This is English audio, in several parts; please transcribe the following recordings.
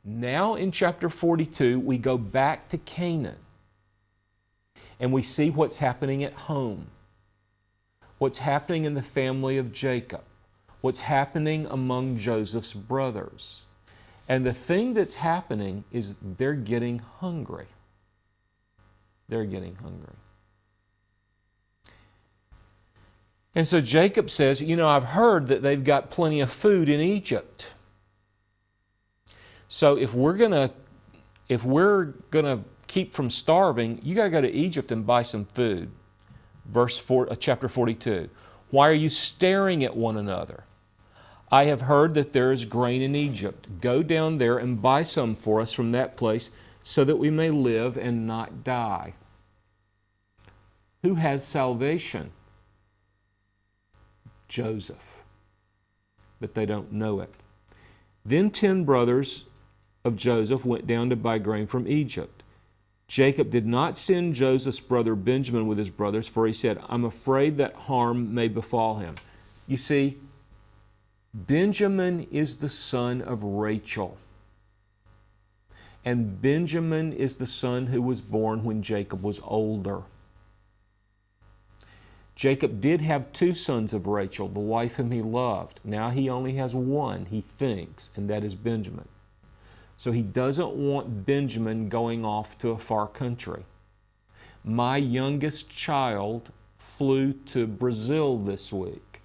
Now in chapter 42, we go back to Canaan and we see what's happening at home, what's happening in the family of Jacob, what's happening among Joseph's brothers. And the thing that's happening is they're getting hungry. They're getting hungry. And so Jacob says, I've heard that they've got plenty of food in Egypt. So if we're gonna keep from starving, you got to go to Egypt and buy some food. Chapter 42. Why are you staring at one another? I have heard that there is grain in Egypt. Go down there and buy some for us from that place so that we may live and not die. Who has salvation? Joseph. But they don't know it. Then 10 brothers of Joseph went down to buy grain from Egypt. Jacob did not send Joseph's brother Benjamin with his brothers, for he said, I'm afraid that harm may befall him. You see, Benjamin is the son of Rachel. And Benjamin is the son who was born when Jacob was older. Jacob did have 2 sons of Rachel, the wife whom he loved. Now he only has one, he thinks, and that is Benjamin. So he doesn't want Benjamin going off to a far country. My youngest child flew to Brazil this week.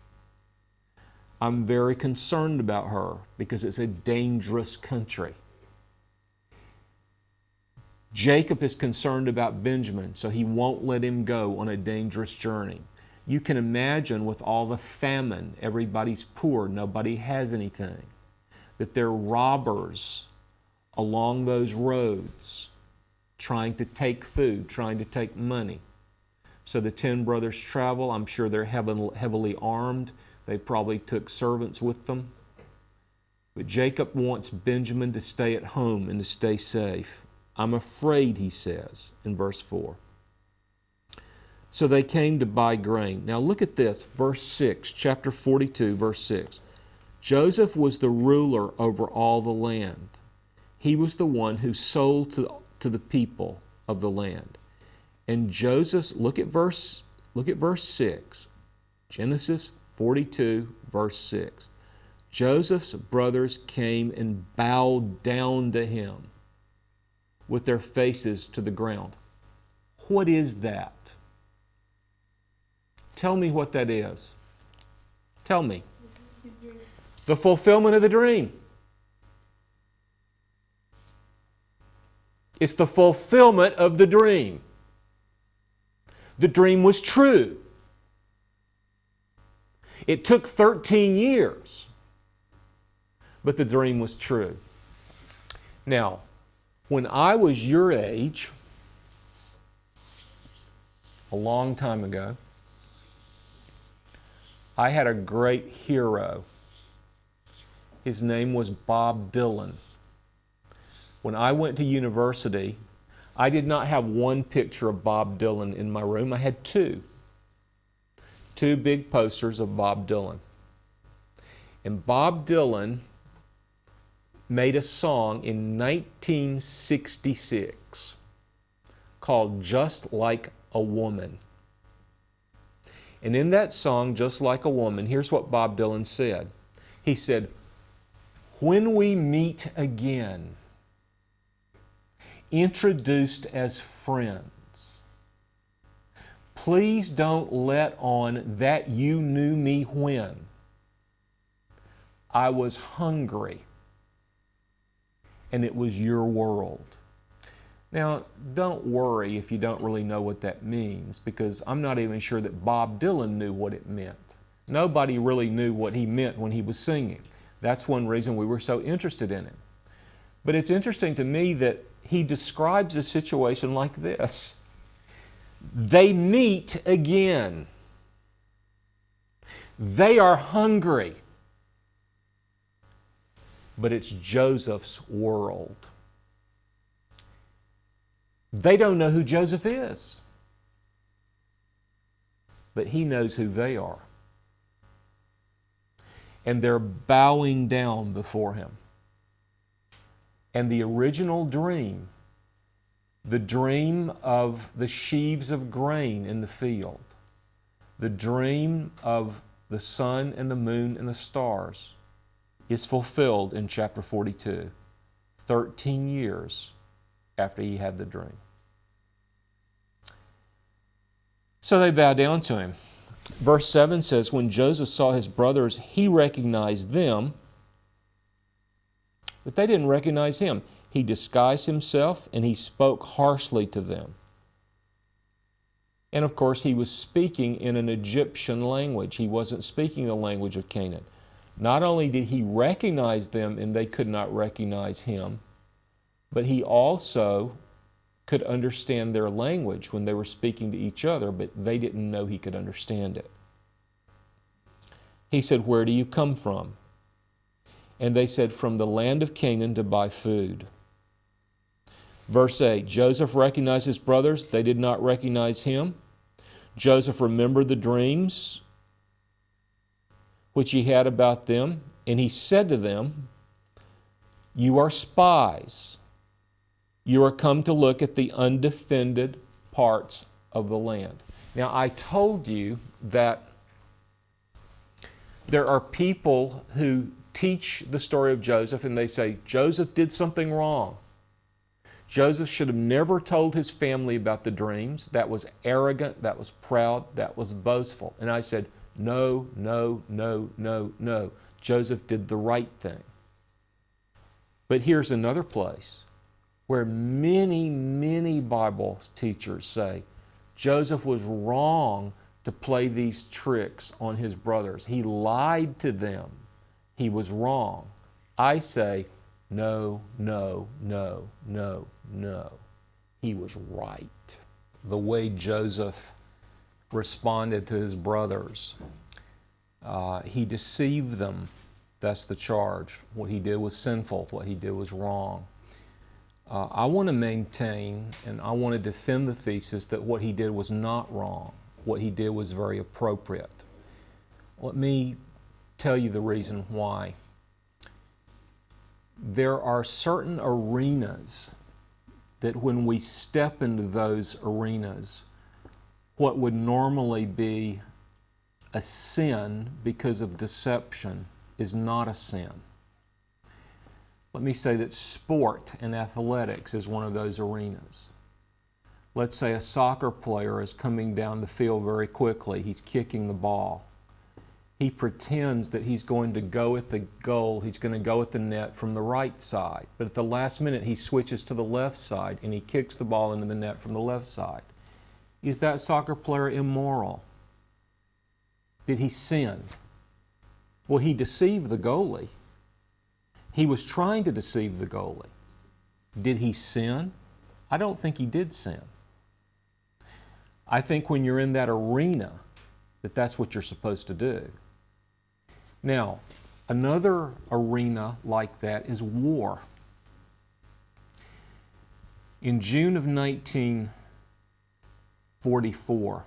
I'm very concerned about her because it's a dangerous country. Jacob is concerned about Benjamin, so he won't let him go on a dangerous journey. You can imagine with all the famine, everybody's poor, nobody has anything, that there are robbers along those roads trying to take food, trying to take money. So the 10 brothers travel. I'm sure they're heavily armed. They probably took servants with them. But Jacob wants Benjamin to stay at home and to stay safe. I'm afraid, he says in verse 4. So they came to buy grain. Now look at this, verse 6, chapter 42, verse 6. Joseph was the ruler over all the land. He was the one who sold to the people of the land. And Joseph, look at verse 6. Genesis 42, verse 6. Joseph's brothers came and bowed down to him with their faces to the ground. What is that? Tell me what that is. Tell me. The fulfillment of the dream. It's the fulfillment of the dream. The dream was true. It took 13 years, but the dream was true. Now, when I was your age, a long time ago, I had a great hero. His name was Bob Dylan. When I went to university, I did not have one picture of Bob Dylan in my room. I had 2. 2 big posters of Bob Dylan. And Bob Dylan made a song in 1966 called Just Like a Woman. And in that song, Just Like a Woman, here's what Bob Dylan said. He said, when we meet again, introduced as friends, please don't let on that you knew me when I was hungry and it was your world. Now, don't worry if you don't really know what that means, because I'm not even sure that Bob Dylan knew what it meant. Nobody really knew what he meant when he was singing. That's one reason we were so interested in him. But it's interesting to me that he describes a situation like this. They meet again. They are hungry. But it's Joseph's world. They don't know who Joseph is, but he knows who they are. And they're bowing down before him. And the original dream, the dream of the sheaves of grain in the field, the dream of the sun and the moon and the stars, is fulfilled in chapter 42, 13 years after he had the dream. So they bow down to him. Verse 7 says, when Joseph saw his brothers, he recognized them, but they didn't recognize him. He disguised himself and he spoke harshly to them. And of course, he was speaking in an Egyptian language. He wasn't speaking the language of Canaan. Not only did he recognize them and they could not recognize him, but he also could understand their language when they were speaking to each other, but they didn't know he could understand it. He said, where do you come from? And they said, from the land of Canaan to buy food. Verse 8, Joseph recognized his brothers. They did not recognize him. Joseph remembered the dreams which he had about them, and he said to them, you are spies. You are come to look at the undefended parts of the land. Now, I told you that there are people who teach the story of Joseph and they say, Joseph did something wrong. Joseph should have never told his family about the dreams. That was arrogant, that was proud, that was boastful. And I said, no, no, no, no, no. Joseph did the right thing. But here's another place where many, many Bible teachers say Joseph was wrong to play these tricks on his brothers. He lied to them. He was wrong. I say, no, no, no, no, no. He was right. The way Joseph responded to his brothers, he deceived them. That's the charge. What he did was sinful. What he did was wrong. I want to maintain and I want to defend the thesis that what he did was not wrong. What he did was very appropriate. Let me tell you the reason why. There are certain arenas that when we step into those arenas, what would normally be a sin because of deception is not a sin. Let me say that sport and athletics is one of those arenas. Let's say a soccer player is coming down the field very quickly. He's kicking the ball. He pretends that he's going to go at the goal, he's going to go at the net from the right side. But at the last minute, he switches to the left side and he kicks the ball into the net from the left side. Is that soccer player immoral? Did he sin? Well, he deceived the goalie. He was trying to deceive the goalie. Did he sin? I don't think he did sin. I think when you're in that arena, that's what you're supposed to do. Now, another arena like that is war. In June of 1944,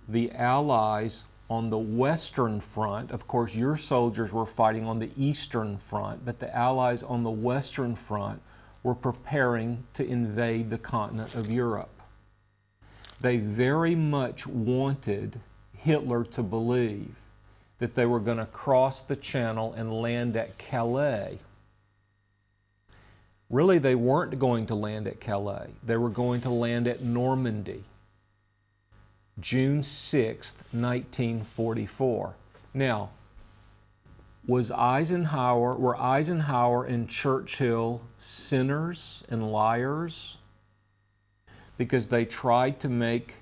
the Allies on the Western Front, of course your soldiers were fighting on the Eastern Front, but the Allies on the Western Front were preparing to invade the continent of Europe. They very much wanted Hitler to believe that they were going to cross the Channel and land at Calais. Really, they weren't going to land at Calais. They were going to land at Normandy. June 6th, 1944. Now, were Eisenhower and Churchill sinners and liars because they tried to make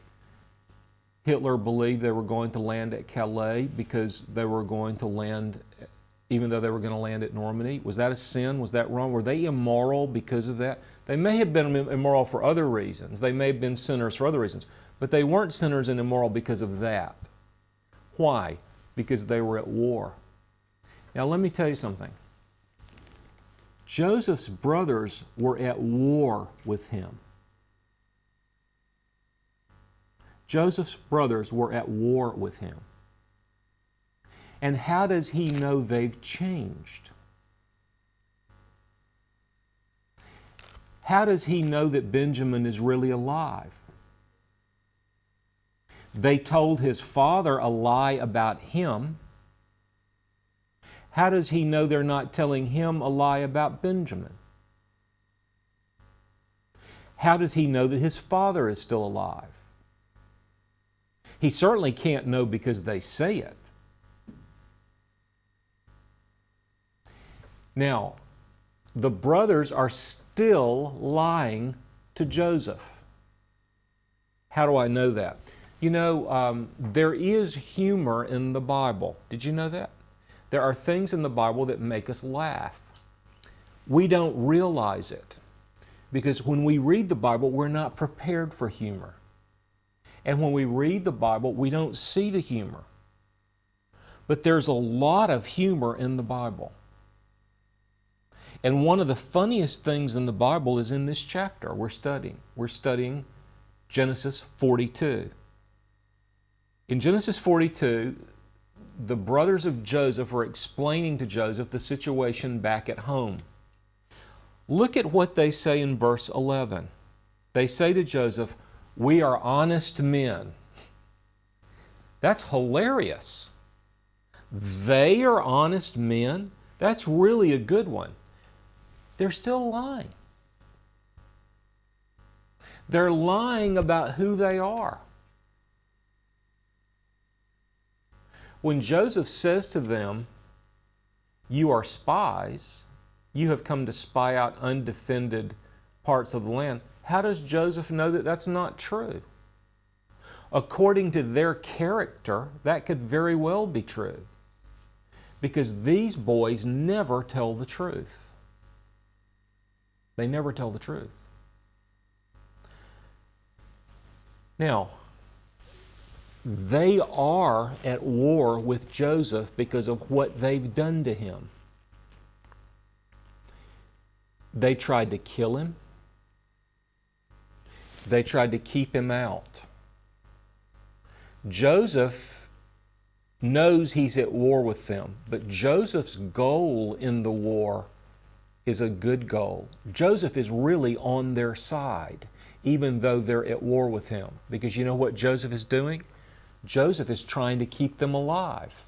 Hitler believe they were going to land at Calais because they were going to land, even though they were going to land at Normandy? Was that a sin? Was that wrong? Were they immoral because of that? They may have been immoral for other reasons. They may have been sinners for other reasons. But they weren't sinners and immoral because of that. Why? Because they were at war. Now let me tell you something. Joseph's brothers were at war with him. Joseph's brothers were at war with him. And how does he know they've changed? How does he know that Benjamin is really alive? They told his father a lie about him. How does he know they're not telling him a lie about Benjamin? How does he know that his father is still alive? He certainly can't know because they say it. Now, the brothers are still lying to Joseph. How do I know that? You know, there is humor in the Bible. Did you know that? There are things in the Bible that make us laugh. We don't realize it because when we read the Bible, we're not prepared for humor. And when we read the Bible, we don't see the humor. But there's a lot of humor in the Bible. And one of the funniest things in the Bible is in this chapter we're studying. We're studying Genesis 42. In Genesis 42, the brothers of Joseph are explaining to Joseph the situation back at home. Look at what they say in verse 11. They say to Joseph, "We are honest men." That's hilarious. They are honest men? That's really a good one. They're still lying. They're lying about who they are. When Joseph says to them, "You are spies, you have come to spy out undefended parts of the land," how does Joseph know that that's not true? According to their character, that could very well be true, because these boys never tell the truth. They never tell the truth. Now, they are at war with Joseph because of what they've done to him. They tried to kill him. They tried to keep him out. Joseph knows he's at war with them, but Joseph's goal in the war is a good goal. Joseph is really on their side, even though they're at war with him. Because you know what Joseph is doing? Joseph is trying to keep them alive.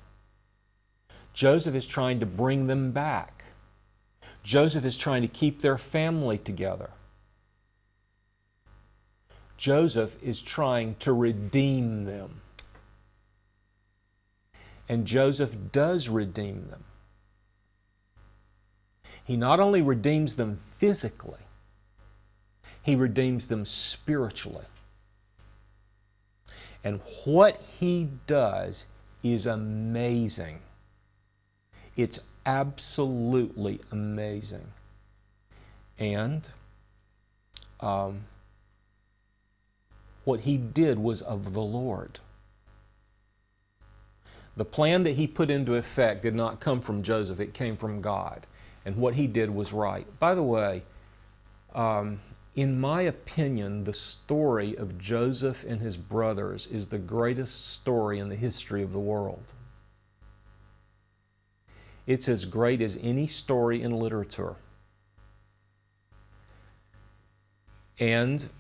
Joseph is trying to bring them back. Joseph is trying to keep their family together. Joseph is trying to redeem them. And Joseph does redeem them. He not only redeems them physically, he redeems them spiritually. And what he does is amazing. It's absolutely amazing. And what he did was of the Lord. The plan that he put into effect did not come from Joseph, it came from God. And what he did was right. By the way, in my opinion, the story of Joseph and his brothers is the greatest story in the history of the world. It's as great as any story in literature. And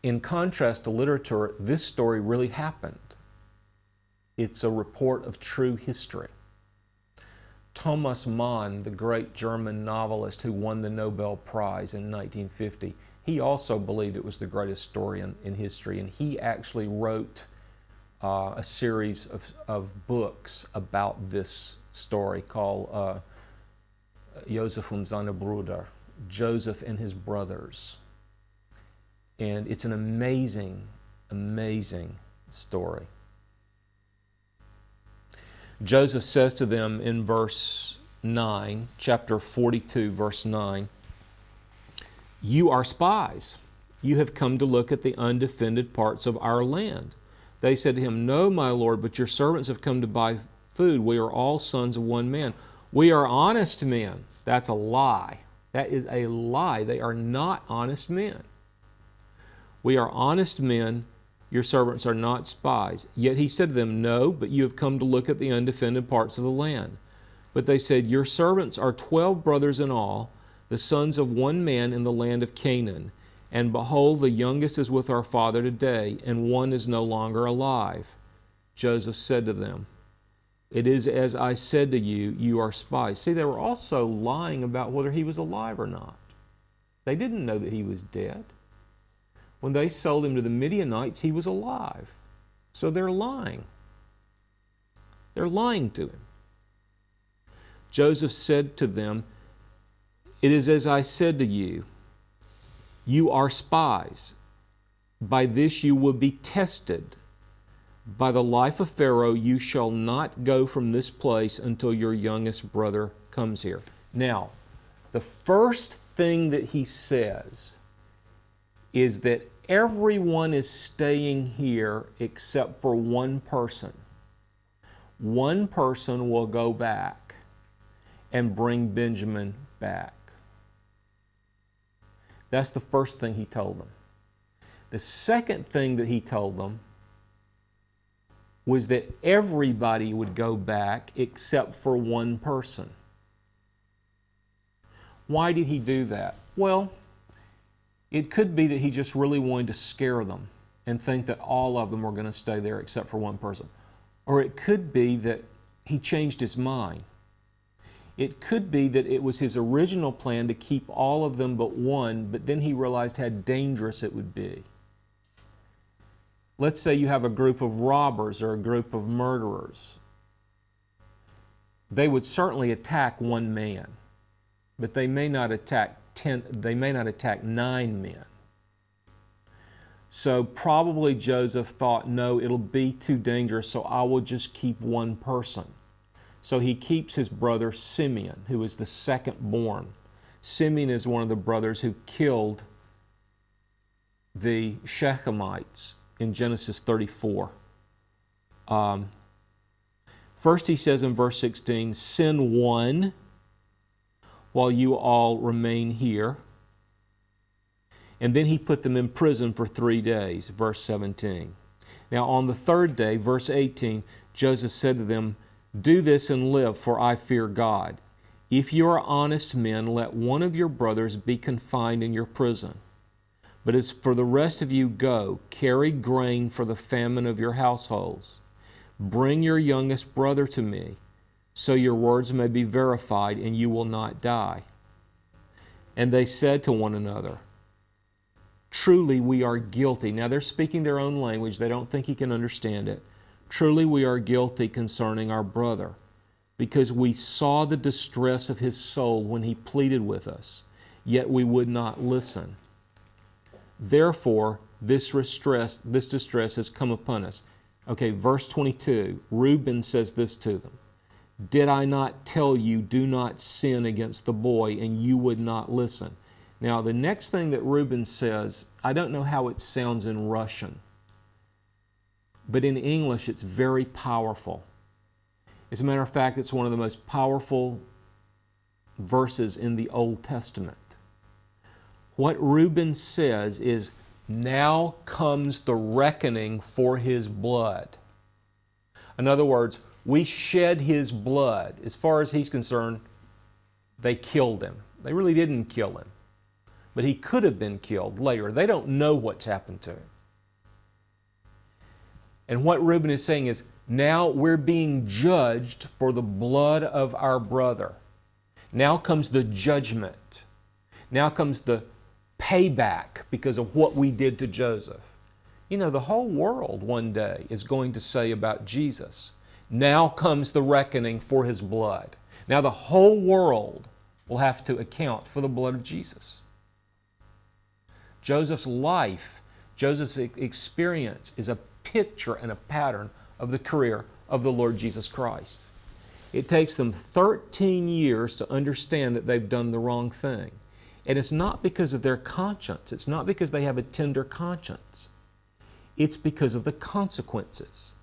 in contrast to literature, this story really happened. It's a report of true history. Thomas Mann, the great German novelist who won the Nobel Prize in 1950, he also believed it was the greatest story in history, and he actually wrote a series of books about this story called Joseph und seine Brüder, Joseph and his brothers. And it's an amazing, amazing story. Joseph says to them in verse 9, chapter 42, verse 9, "You are spies. You have come to look at the undefended parts of our land." They said to him, "No, my Lord, but your servants have come to buy food. We are all sons of one man. We are honest men." That's a lie. That is a lie. They are not honest men. "We are honest men. Your servants are not spies." Yet he said to them, "No, but you have come to look at the undefended parts of the land." But they said, "Your servants are 12 brothers in all. the sons of one man in the land of Canaan. And behold, the youngest is with our father today, and one is no longer alive. Joseph said to them, it is as I said to you, you are spies. See, they were also lying about whether he was alive or not. They didn't know that he was dead. When they sold him to the Midianites, he was alive. So they're lying. They're lying to him. Joseph said to them, it is as I said to you, you are spies. By this you will be tested. By the life of Pharaoh, you shall not go from this place until your youngest brother comes here. Now, the first thing that he says is that everyone is staying here except for one person. One person will go back and bring Benjamin back. That's the first thing he told them. The second thing that he told them was that everybody would go back except for one person. Why did he do that? Well, it could be that he just really wanted to scare them and think that all of them were going to stay there except for one person. Or it could be that he changed his mind. It could be that it was his original plan to keep all of them but one, but then he realized how dangerous it would be. Let's say you have a group of robbers or a group of murderers. They would certainly attack one man, but they may not attack 9 men. So probably Joseph thought, no, it'll be too dangerous, so I will just keep one person. So he keeps his brother Simeon, who is the second born. Simeon is one of the brothers who killed the Shechemites in Genesis 34. First he says in verse 16, send one while you all remain here. And then he put them in prison for 3 days, verse 17. Now on the third day, verse 18, Joseph said to them, do this and live, for I fear God. If you are honest men, let one of your brothers be confined in your prison. But as for the rest of you, go, carry grain for the famine of your households. Bring your youngest brother to me, so your words may be verified and you will not die. And they said to one another, truly we are guilty. Now they're speaking their own language. They don't think he can understand it. Truly we are guilty concerning our brother, because we saw the distress of his soul when he pleaded with us, yet we would not listen. Therefore, this distress has come upon us. Okay, verse 22, Reuben says this to them. Did I not tell you, do not sin against the boy, and you would not listen? Now, the next thing that Reuben says, I don't know how it sounds in Russian, but in English it's very powerful. As a matter of fact, it's one of the most powerful verses in the Old Testament. What Reuben says is, now comes the reckoning for his blood. In other words, we shed his blood. As far as he's concerned, they killed him. They really didn't kill him, but he could have been killed later. They don't know what's happened to him. And what Reuben is saying is, now we're being judged for the blood of our brother. Now comes the judgment. Now comes the payback because of what we did to Joseph. You know, the whole world one day is going to say about Jesus, now comes the reckoning for his blood. Now the whole world will have to account for the blood of Jesus. Joseph's life, Joseph's experience is a picture and a pattern of the career of the Lord Jesus Christ. It takes them 13 years to understand that they've done the wrong thing. And it's not because of their conscience. It's not because they have a tender conscience. It's because of the consequences.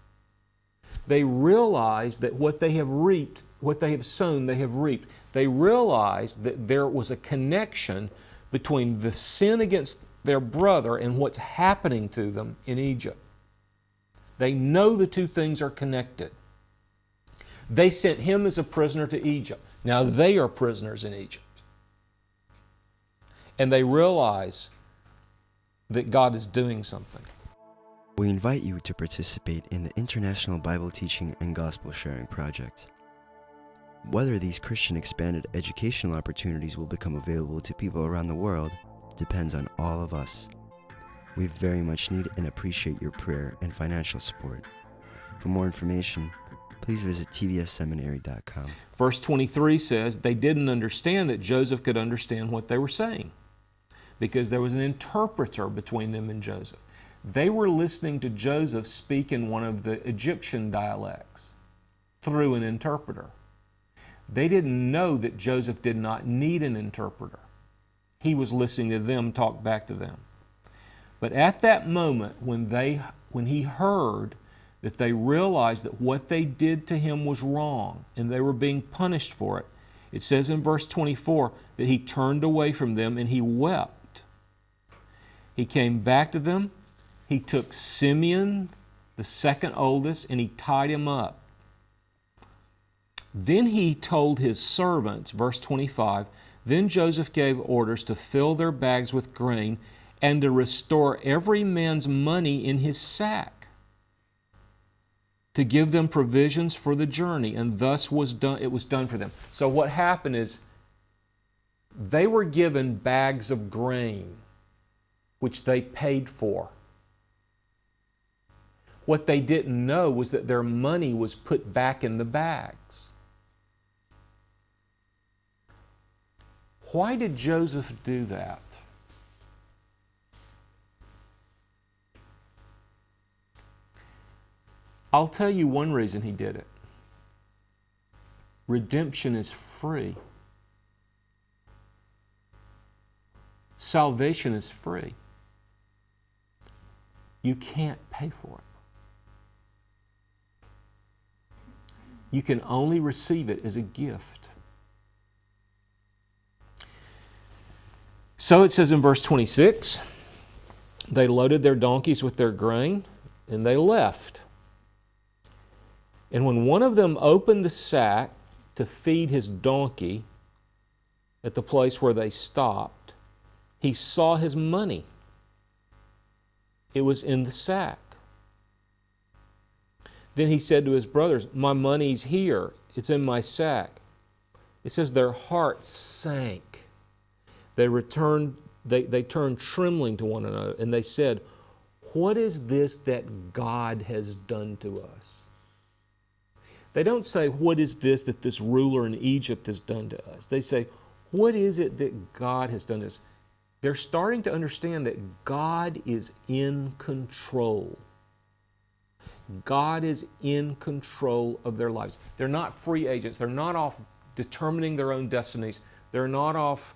They realize that what they have reaped, what they have sown, they have reaped. They realize that there was a connection between the sin against their brother and what's happening to them in Egypt. They know the two things are connected. They sent him as a prisoner to Egypt. Now they are prisoners in Egypt. and they realize that God is doing something. We invite you to participate in the International Bible Teaching and Gospel Sharing Project. Whether these Christian expanded educational opportunities will become available to people around the world depends on all of us. We very much need and appreciate your prayer and financial support. For more information, please visit TVSEMINARY.com. Verse 23 says they didn't understand that Joseph could understand what they were saying because there was an interpreter between them and Joseph. They were listening to Joseph speak in one of the Egyptian dialects through an interpreter. They didn't know that Joseph did not need an interpreter. He was listening to them talk back to them. But at that moment, when he heard that they realized that what they did to him was wrong and they were being punished for it, it says in verse 24 that he turned away from them and he wept. He came back to them. He took Simeon, the second oldest, and he tied him up. Then he told his servants, verse 25, then Joseph gave orders to fill their bags with grain and to restore every man's money in his sack, to give them provisions for the journey, and thus it was done for them. So what happened is they were given bags of grain, which they paid for. What they didn't know was that their money was put back in the bags. Why did Joseph do that? I'll tell you one reason he did it. Redemption is free. Salvation is free. You can't pay for it. You can only receive it as a gift. So it says in verse 26, they loaded their donkeys with their grain and they left. And when one of them opened the sack to feed his donkey at the place where they stopped, he saw his money. It was in the sack. Then he said to his brothers, my money's here. It's in my sack. It says their hearts sank. They turned trembling to one another, and they said, what is this that God has done to us? They don't say, what is this that this ruler in Egypt has done to us? They say, what is it that God has done to us? They're starting to understand that God is in control. God is in control of their lives. They're not free agents. They're not off determining their own destinies. They're not off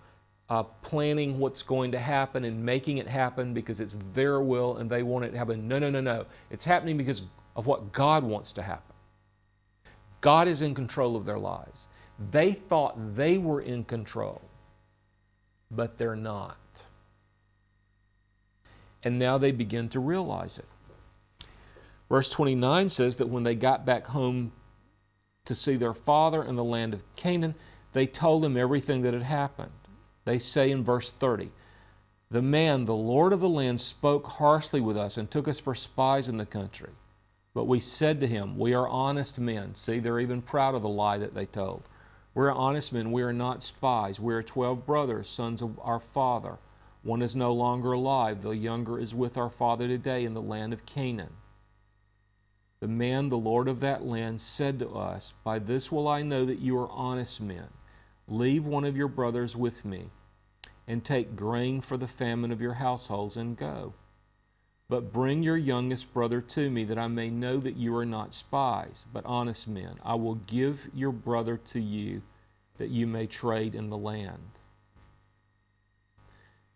planning what's going to happen and making it happen because it's their will and they want it to happen. No. It's happening because of what God wants to happen. God is in control of their lives. They thought they were in control, but they're not. And now they begin to realize it. Verse 29 says that when they got back home to see their father in the land of Canaan, they told him everything that had happened. They say in verse 30, the man, the Lord of the land, spoke harshly with us and took us for spies in the country. But we said to him, we are honest men. See, they're even proud of the lie that they told. We're honest men. We are not spies. We are 12 brothers, sons of our father. One is no longer alive. The younger is with our father today in the land of Canaan. The man, the Lord of that land, said to us, by this will I know that you are honest men. Leave one of your brothers with me, and take grain for the famine of your households, and go. But bring your youngest brother to me, that I may know that you are not spies, but honest men. I will give your brother to you, that you may trade in the land.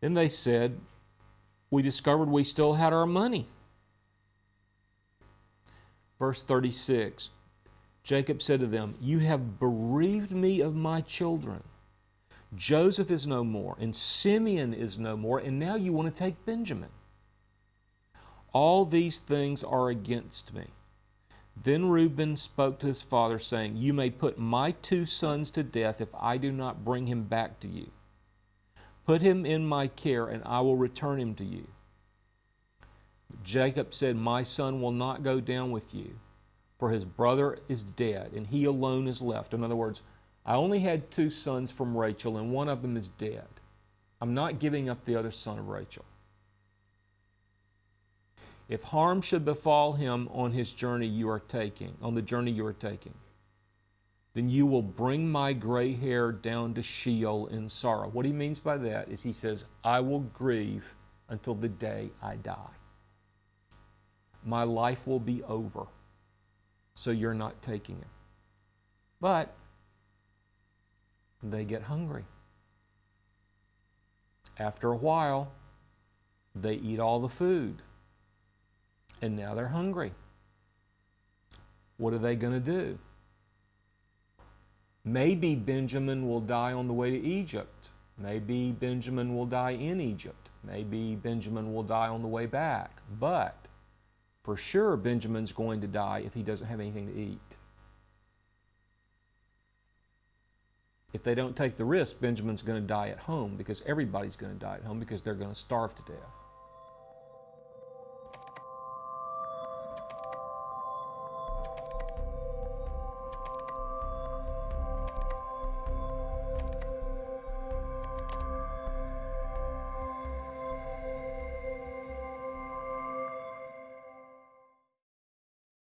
Then they said, we discovered we still had our money. Verse 36, Jacob said to them, you have bereaved me of my children. Joseph is no more, and Simeon is no more, and now you want to take Benjamin. All these things are against me. Then Reuben spoke to his father, saying, you may put my 2 sons to death if I do not bring him back to you. Put him in my care, and I will return him to you. Jacob said, my son will not go down with you, for his brother is dead, and he alone is left. In other words, I only had 2 sons from Rachel, and one of them is dead. I'm not giving up the other son of Rachel. If harm should befall him on his journey you are taking, on the journey you are taking, then you will bring my gray hair down to Sheol in sorrow. What he means by that is he says, I will grieve until the day I die. My life will be over, so you're not taking him. But they get hungry. After a while, they eat all the food, and now they're hungry. What are they going to do? Maybe Benjamin will die on the way to Egypt. Maybe Benjamin will die in Egypt. Maybe Benjamin will die on the way back. But for sure, Benjamin's going to die if he doesn't have anything to eat. If they don't take the risk, Benjamin's going to die at home, because everybody's going to die at home because they're going to starve to death.